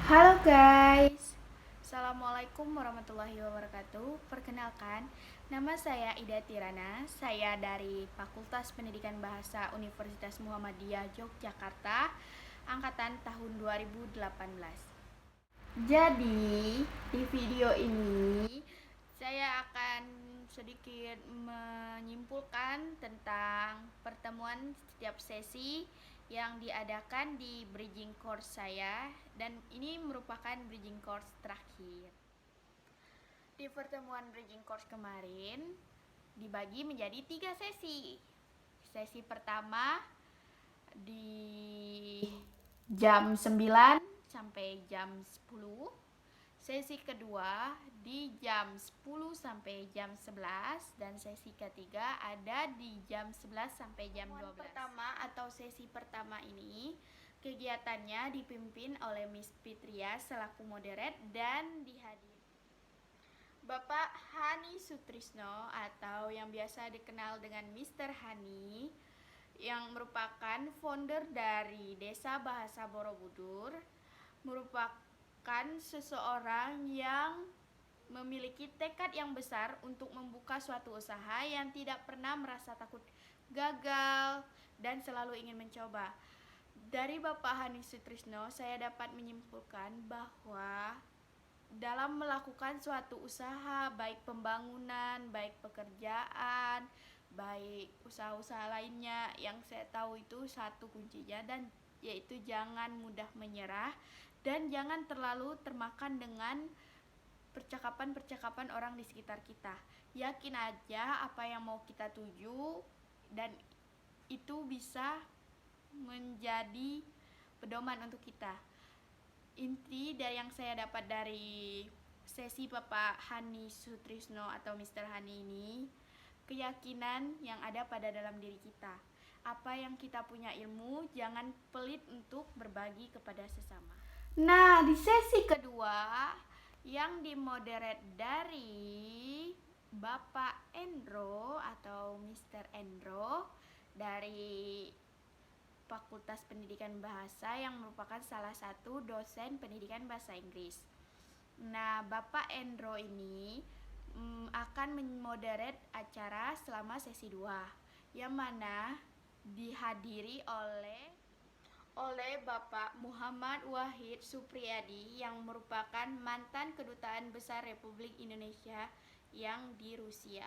Halo guys, Assalamualaikum warahmatullahi wabarakatuh. Perkenalkan, nama saya Ida Tirana. Saya dari Fakultas Pendidikan Bahasa Universitas Muhammadiyah Yogyakarta, angkatan tahun 2018. Jadi, di video ini saya akan sedikit menyimpulkan tentang pertemuan setiap sesi yang diadakan di bridging course saya, dan ini merupakan bridging course terakhir. Di pertemuan bridging course kemarin dibagi menjadi 3 sesi. Sesi pertama di jam 9 sampai jam 10. Sesi kedua di jam 10 sampai jam 11, dan sesi ketiga ada di jam 11 sampai jam 12. Pertama atau sesi pertama ini kegiatannya dipimpin oleh Miss Fitria selaku moderator dan dihadiri Bapak Hani Sutrisno atau yang biasa dikenal dengan Mr. Hani, yang merupakan founder dari Desa Bahasa Borobudur, merupakan seseorang yang memiliki tekad yang besar untuk membuka suatu usaha yang tidak pernah merasa takut gagal dan selalu ingin mencoba. Dari Bapak Hani Sutrisno, saya dapat menyimpulkan bahwa dalam melakukan suatu usaha, baik pembangunan, baik pekerjaan, baik usaha-usaha lainnya, yang saya tahu itu satu kuncinya, dan yaitu jangan mudah menyerah dan jangan terlalu termakan dengan percakapan-percakapan orang di sekitar kita. Yakin aja apa yang mau kita tuju, dan itu bisa menjadi pedoman untuk kita. Inti dari yang saya dapat dari sesi Bapak Hani Sutrisno atau Mr. Hani ini, keyakinan yang ada pada dalam diri kita. Apa yang kita punya ilmu, jangan pelit untuk berbagi kepada sesama. Nah, di sesi kedua yang dimoderate dari Bapak Endro atau Mr. Endro dari Fakultas Pendidikan Bahasa, yang merupakan salah satu dosen pendidikan bahasa Inggris. Nah, Bapak Endro ini akan memoderate acara selama sesi 2, yang mana dihadiri oleh Bapak Muhammad Wahid Supriyadi, yang merupakan mantan Kedutaan Besar Republik Indonesia yang di Rusia.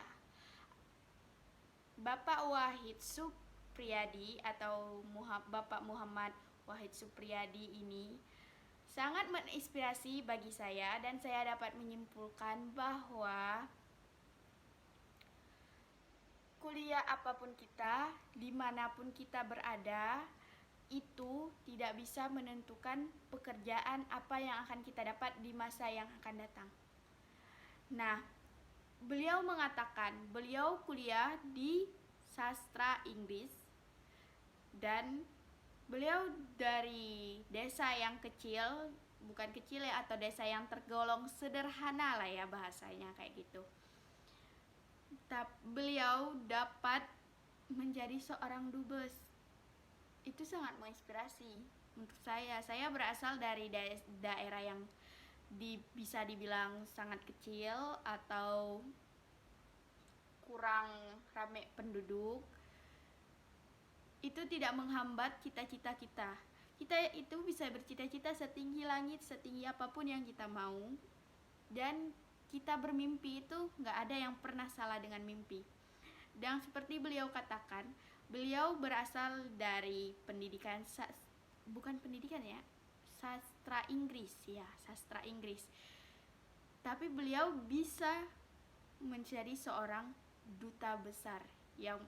Bapak Wahid Supriyadi atau Bapak Muhammad Wahid Supriyadi ini sangat menginspirasi bagi saya, dan saya dapat menyimpulkan bahwa kuliah apapun kita, dimanapun kita berada, itu tidak bisa menentukan pekerjaan apa yang akan kita dapat di masa yang akan datang. Nah, beliau mengatakan beliau kuliah di sastra Inggris, dan beliau dari desa yang kecil, bukan kecil ya, atau desa yang tergolong sederhana lah ya bahasanya kayak gitu. Beliau dapat menjadi seorang dubes. Itu sangat menginspirasi untuk saya. Saya berasal dari daerah yang bisa dibilang sangat kecil atau kurang ramai penduduk. Itu tidak menghambat cita-cita kita. Kita itu bisa bercita-cita setinggi langit, setinggi apapun yang kita mau, dan kita bermimpi itu gak ada yang pernah salah dengan mimpi. Dan seperti beliau katakan, beliau berasal dari pendidikan bukan pendidikan ya, sastra Inggris ya, sastra Inggris. Tapi beliau bisa menjadi seorang duta besar yang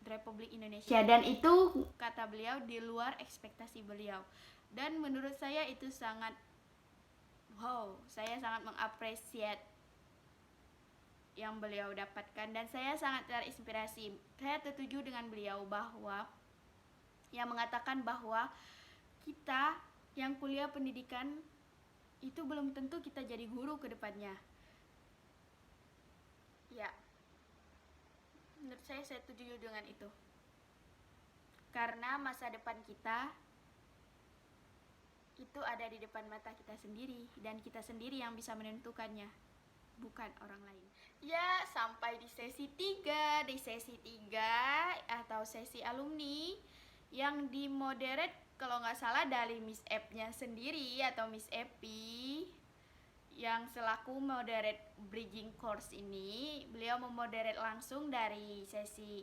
Republik Indonesia, dan itu kata beliau di luar ekspektasi beliau. Dan menurut saya itu sangat wow, saya sangat mengapresiasi yang beliau dapatkan, dan saya sangat terinspirasi. Saya setuju dengan beliau bahwa yang mengatakan bahwa kita yang kuliah pendidikan itu belum tentu kita jadi guru ke depannya. Ya, menurut saya setuju dengan itu. Karena masa depan kita itu ada di depan mata kita sendiri, dan kita sendiri yang bisa menentukannya, bukan orang lain. Ya, sampai di sesi 3. Di sesi 3 atau sesi alumni yang dimoderate kalau nggak salah dari Miss Ep-nya sendiri atau Miss Epi, yang selaku moderate bridging course ini. Beliau memoderate langsung dari sesi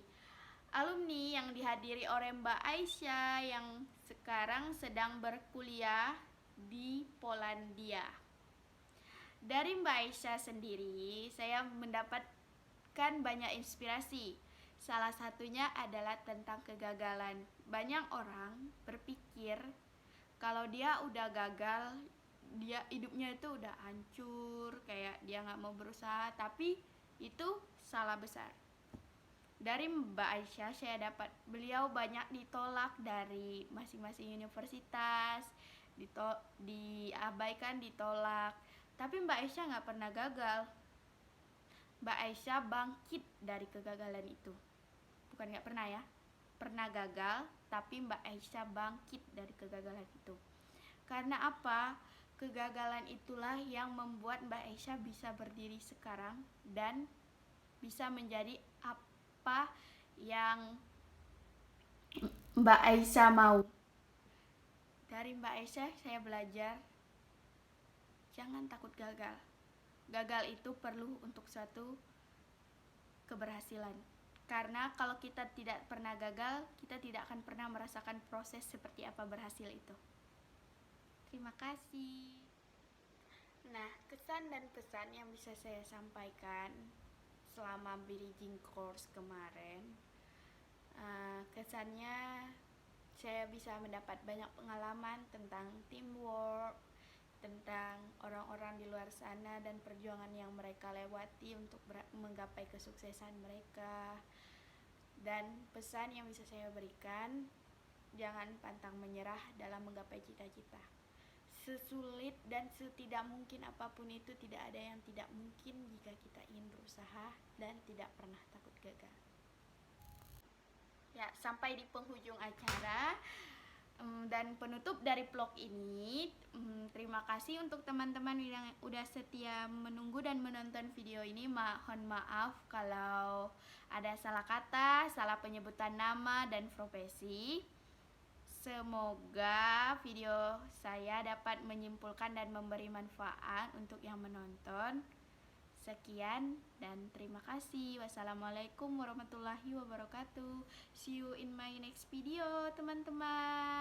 alumni yang dihadiri oleh Mbak Aisyah yang sekarang sedang berkuliah di Polandia. Dari Mbak Aisyah sendiri, saya mendapatkan banyak inspirasi. Salah satunya adalah tentang kegagalan. Banyak orang berpikir kalau dia udah gagal, dia hidupnya itu udah hancur, kayak dia nggak mau berusaha, tapi itu salah besar. Dari Mbak Aisyah saya dapat beliau banyak ditolak dari masing-masing universitas, diabaikan, ditolak. Tapi Mbak Aisyah nggak pernah gagal. Mbak Aisyah bangkit dari kegagalan itu. Bukan nggak pernah ya, pernah gagal, tapi Mbak Aisyah bangkit dari kegagalan itu. Karena apa? Kegagalan itulah yang membuat Mbak Aisyah bisa berdiri sekarang dan bisa menjadi apa yang Mbak Aisyah mau. Dari Mbak Aisyah saya belajar, jangan takut gagal. Gagal itu perlu untuk suatu keberhasilan. Karena kalau kita tidak pernah gagal, kita tidak akan pernah merasakan proses seperti apa berhasil itu. Terima kasih. Nah, kesan dan pesan yang bisa saya sampaikan selama bridging course kemarin, kesannya saya bisa mendapat banyak pengalaman tentang teamwork, tentang orang-orang di luar sana dan perjuangan yang mereka lewati untuk menggapai kesuksesan mereka. Dan pesan yang bisa saya berikan, jangan pantang menyerah dalam menggapai cita-cita. Sesulit dan setidak mungkin apapun itu, tidak ada yang tidak mungkin jika kita ingin berusaha dan tidak pernah takut gagal. Ya, sampai di penghujung acara dan penutup dari vlog ini. Terima kasih untuk teman-teman yang udah setia menunggu dan menonton video ini. Mohon maaf kalau ada salah kata, salah penyebutan nama dan profesi. Semoga video saya dapat menyimpulkan dan memberi manfaat untuk yang menonton. Sekian dan terima kasih. Wassalamualaikum warahmatullahi wabarakatuh. See you in my next video, teman-teman.